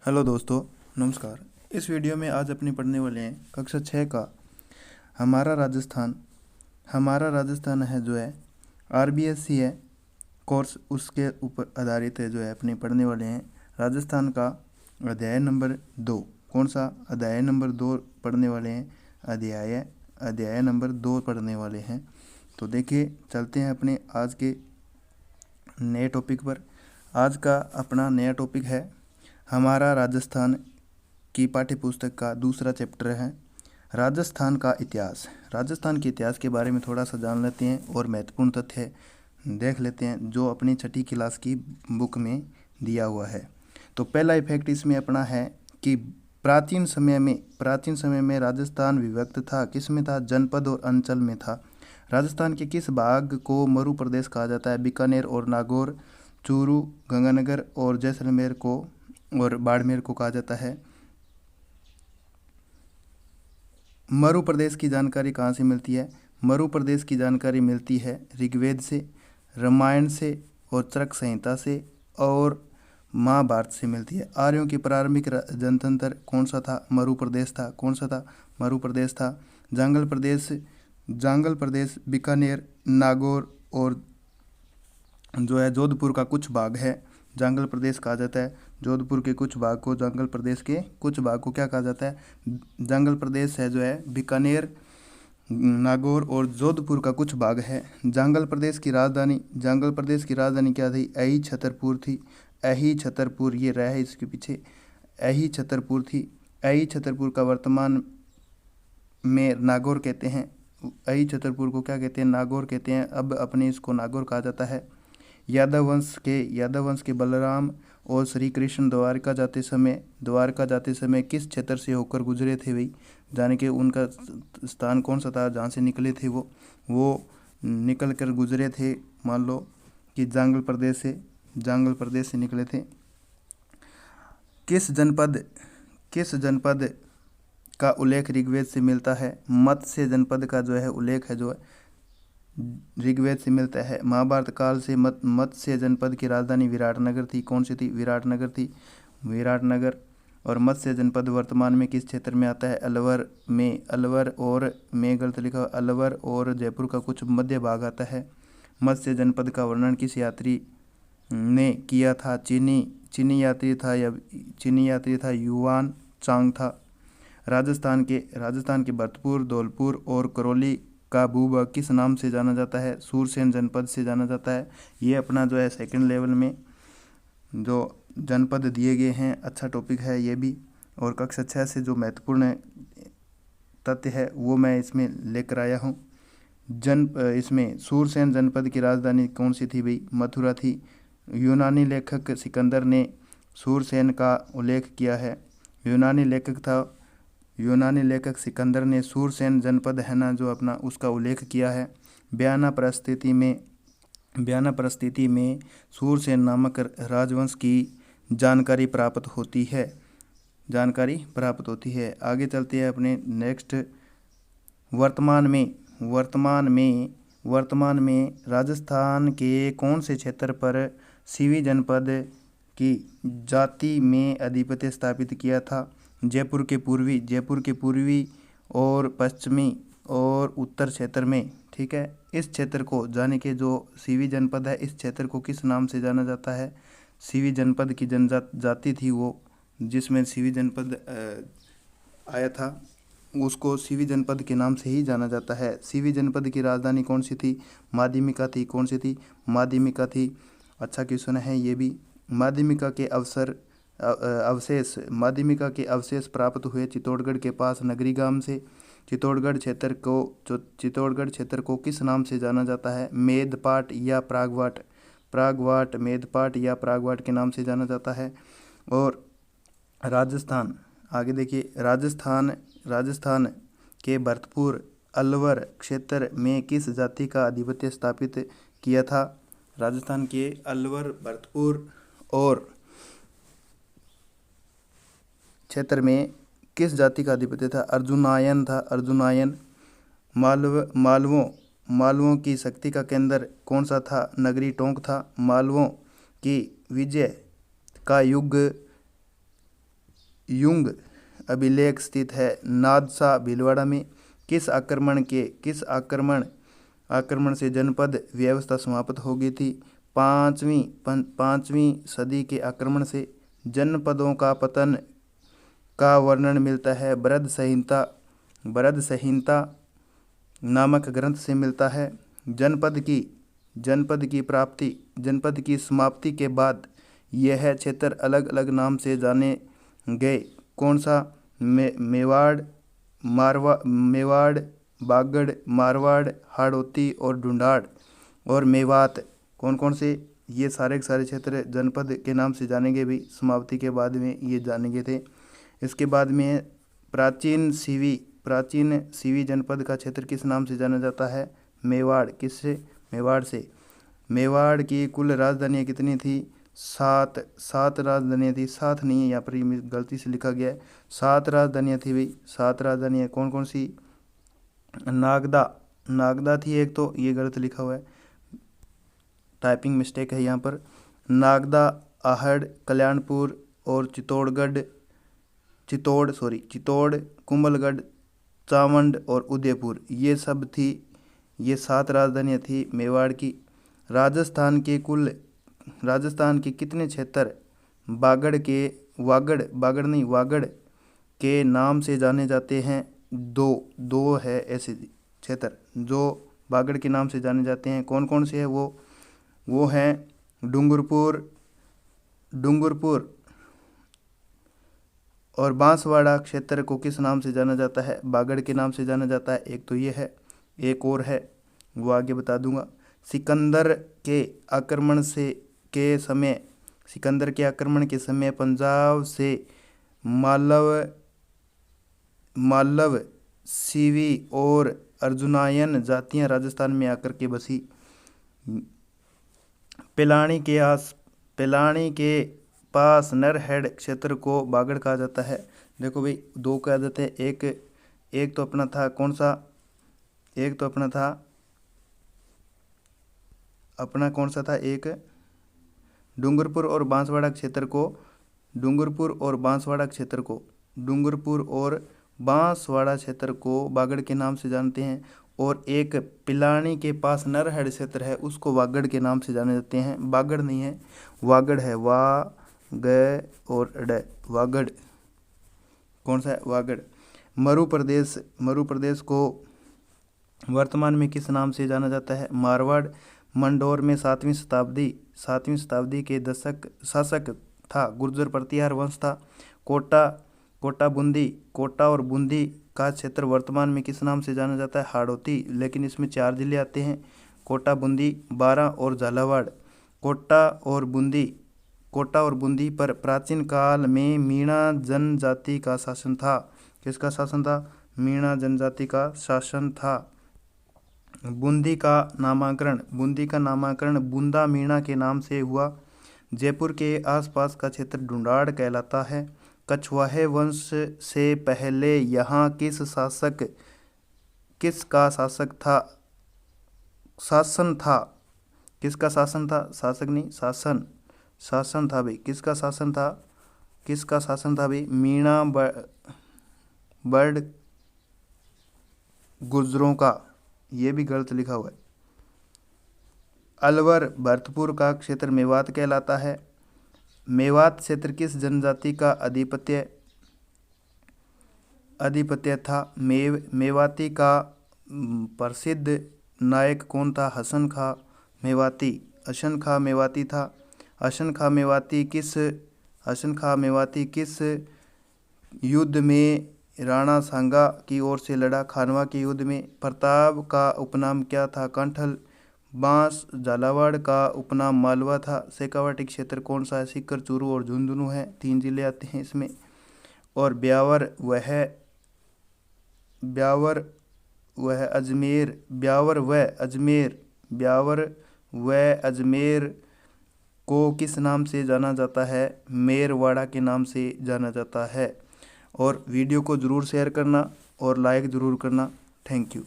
Hello दोस्तों, नमस्कार। इस वीडियो में आज अपनी पढ़ने वाले हैं कक्षा 6 का हमारा राजस्थान। हमारा राजस्थान है जो है आरबीएससी है कोर्स, उसके ऊपर आधारित है जो है अपने पढ़ने वाले हैं राजस्थान का अध्याय नंबर 2। कौन सा अध्याय नंबर 2 पढ़ने वाले हैं? अध्याय नंबर 2 पढ़ने वाले हैं। तो देखिए, चलते हैं अपने आज के नए टॉपिक पर। आज का अपना नया टॉपिक है हमारा राजस्थान की पाठ्य पुस्तक का दूसरा चैप्टर है राजस्थान का इतिहास। राजस्थान के इतिहास के बारे में थोड़ा सा जान लेते हैं और महत्वपूर्ण तथ्य देख लेते हैं जो अपनी छठी क्लास की बुक में दिया हुआ है। तो पहला इफेक्ट इसमें अपना है कि प्राचीन समय में राजस्थान विभक्त था। किस में था? जनपद और अंचल में था। राजस्थान के किस भाग को मरु प्रदेश कहा जाता है? बीकानेर और नागौर, चूरू, गंगानगर और जैसलमेर को और बाड़मेर को कहा जाता है। मरु प्रदेश की जानकारी कहाँ से मिलती है? मरु प्रदेश की जानकारी मिलती है ऋग्वेद से, रामायण से और चरक संहिता से और महाभारत से मिलती है। आर्यों की प्रारंभिक जनतंत्र कौन सा था? मरु प्रदेश था। कौन सा था? मरु प्रदेश था। जांगल प्रदेश बीकानेर, नागौर और जो है जोधपुर का कुछ भाग है जांगल प्रदेश कहा जाता है। जोधपुर के कुछ भाग को, जांगल प्रदेश के कुछ भाग को क्या कहा जाता है? जांगल प्रदेश है जो है बीकानेर, नागौर और जोधपुर का कुछ भाग है। जांगल प्रदेश की राजधानी क्या थी? अही छतरपुर थी। अही छतरपुर, ये रह है इसके पीछे, अही छतरपुर थी। अही छतरपुर का वर्तमान में नागौर कहते हैं। अही छतरपुर को क्या कहते हैं? नागौर कहते हैं। अब अपने इसको नागौर कहा जाता है। यादव वंश के बलराम और श्री कृष्ण द्वारका जाते समय किस क्षेत्र से होकर गुजरे थे भाई? जाने के उनका स्थान कौन सा था जहाँ से निकले थे? वो निकल कर गुजरे थे, मान लो कि जांगल प्रदेश से निकले थे। किस जनपद का उल्लेख ऋग्वेद से मिलता है? मत्स्य जनपद का जो है उल्लेख है जो है ऋग्वेद से मिलता है। महाभारत काल से मत्स्य जनपद की राजधानी विराटनगर थी। कौन सी थी? विराटनगर थी। विराटनगर। और मत्स्य जनपद वर्तमान में किस क्षेत्र में आता है? अलवर और में गलत लिखा, अलवर और जयपुर का कुछ मध्य भाग आता है। मत्स्य जनपद का वर्णन किस यात्री ने किया था? चीनी यात्री था युआन चांग था। राजस्थान के भरतपुर, धौलपुर और करौली का भूभाग किस नाम से जाना जाता है? सूरसेन जनपद से जाना जाता है। ये अपना जो है सेकंड लेवल में जो जनपद दिए गए हैं, अच्छा टॉपिक है ये भी। और कक्षा 6 से जो महत्वपूर्ण तथ्य है वो मैं इसमें लेकर आया हूँ। इसमें सूरसेन जनपद की राजधानी कौन सी थी भाई? मथुरा थी। यूनानी लेखक सिकंदर ने सूरसेन का उल्लेख किया है। यूनानी लेखक सिकंदर ने सूरसेन जनपद है ना जो अपना, उसका उल्लेख किया है। बयाना परिस्थिति में सूरसेन नामक राजवंश की जानकारी प्राप्त होती है। आगे चलते हैं अपने नेक्स्ट। वर्तमान में राजस्थान के कौन से क्षेत्र पर सीवी जनपद की जाति में आधिपत्य स्थापित किया था? जयपुर के पूर्वी और पश्चिमी और उत्तर क्षेत्र में। ठीक है, इस क्षेत्र को जाने के जो सीवी जनपद है, इस क्षेत्र को किस नाम से जाना जाता है? सीवी जनपद की जनजाति थी वो, जिसमें सीवी जनपद आया था, उसको सीवी जनपद के नाम से ही जाना जाता है। सीवी जनपद की राजधानी कौन सी थी? माध्यमिका थी। कौन सी थी? माध्यमिका थी। अच्छा क्वेश्चन है ये भी। माध्यमिका के अवशेष प्राप्त हुए चित्तौड़गढ़ के पास नगरी गांव से। चित्तौड़गढ़ क्षेत्र को किस नाम से जाना जाता है? मेदपाट या प्रागवाट के नाम से जाना जाता है। और राजस्थान, आगे देखिए, राजस्थान के भरतपुर, अलवर क्षेत्र में किस जाति का आधिपत्य स्थापित किया था? राजस्थान के अलवर, भरतपुर और क्षेत्र में किस जाति का आधिपत्य था? अर्जुनायन था। मालवों की शक्ति का केंद्र कौन सा था? नगरी टोंक था। मालवों की विजय का युग युंग अभिलेख स्थित है नादसा भीलवाड़ा में। किस आक्रमण से जनपद व्यवस्था समाप्त हो गई थी? पाँचवीं सदी के आक्रमण से। जनपदों का पतन का वर्णन मिलता है बृहद संहिता नामक ग्रंथ से मिलता है। जनपद की समाप्ति के बाद यह क्षेत्र अलग अलग नाम से जाने गए। कौन सा? मेवाड़, बागड़, मारवाड़, हाड़ौती और ढूंढाड़ और मेवात। कौन कौन से? ये सारे के सारे क्षेत्र जनपद के नाम से जाने गए भी, समाप्ति के बाद में ये जाने गए थे। इसके बाद में है प्राचीन सीवी जनपद का क्षेत्र किस नाम से जाना जाता है? मेवाड़। किससे? मेवाड़ से। मेवाड़ की कुल राजधानियाँ कितनी थी? सात राजधानियाँ थी। 7 नहीं है, यहाँ पर ये गलती से लिखा गया है। 7 राजधानियाँ थी भाई। 7 राजधानियाँ कौन कौन सी? नागदा थी एक, तो ये गलत लिखा हुआ है, टाइपिंग मिस्टेक है यहाँ पर। नागदा, आहड़, कल्याणपुर और चित्तौड़, कुंभलगढ़, चावंड और उदयपुर, ये सब थी। ये 7 राजधानियाँ थी मेवाड़ की। राजस्थान के कितने क्षेत्र वागड़ के नाम से जाने जाते हैं? 2 है ऐसे क्षेत्र जो वागड़ के नाम से जाने जाते हैं। कौन कौन से है वो हैं डूंगरपुर और बांसवाड़ा क्षेत्र को किस नाम से जाना जाता है? वागड़ के नाम से जाना जाता है। एक तो ये है, एक और है, वो आगे बता दूंगा। सिकंदर के आक्रमण के समय पंजाब से मालव, सीवी और अर्जुनायन जातियां राजस्थान में आकर के बसी। पिलानी के पास नरहड़ क्षेत्र को बागड़ कहा जाता है। देखो भाई, 2 कहा जाते हैं। एक तो अपना था कौन सा? एक तो अपना था कौन सा था? एक डूंगरपुर और बांसवाड़ा क्षेत्र को बागड़ के नाम से जानते हैं। और एक पिलानी के पास नरहड़ क्षेत्र है, उसको वागड़ के नाम से जाने जाते हैं। बागड़ नहीं है, वागड़ है। वागड़। कौन सा है? वागड़। मरु प्रदेश को वर्तमान में किस नाम से जाना जाता है? मारवाड़। मंडोर में 7वीं शताब्दी के शासक था गुर्जर प्रतिहार वंश था। कोटा और बूंदी का क्षेत्र वर्तमान में किस नाम से जाना जाता है? हाड़ौती। लेकिन इसमें 4 जिले आते हैं, कोटा, बूंदी, बारां और झालावाड़। कोटा और बूंदी पर प्राचीन काल में मीणा जनजाति का शासन था। किसका शासन था? मीणा जनजाति का शासन था। बूंदी का नामाकरण बूंदा मीणा के नाम से हुआ। जयपुर के आसपास का क्षेत्र ढूंढाड़ कहलाता है। कछवाहे वंश से पहले यहाँ किसका शासन था? किसका शासन था? शासक नहीं, शासन था भाई। किसका शासन था भाई? मीणा बर्ड गुर्जरों का। ये भी गलत लिखा हुआ है। अलवर भरतपुर का क्षेत्र मेवात कहलाता है। मेवात क्षेत्र किस जनजाति का आधिपत्य था? मेवाती का प्रसिद्ध नायक कौन था? हसन खां मेवाती था। हसन खां मेवाती किस युद्ध में राणा सांगा की ओर से लड़ा? खानवा के युद्ध में। प्रताप का उपनाम क्या था? कंठल। बांस झालावाड़ का उपनाम मालवा था। शेखावाटी क्षेत्र कौन सा है? सीकर, चूरू और झुंझुनू है। 3 जिले आते हैं इसमें। और ब्यावर व अजमेर को किस नाम से जाना जाता है? मेरवाड़ा के नाम से जाना जाता है। और वीडियो को ज़रूर शेयर करना और लाइक ज़रूर करना। Thank you.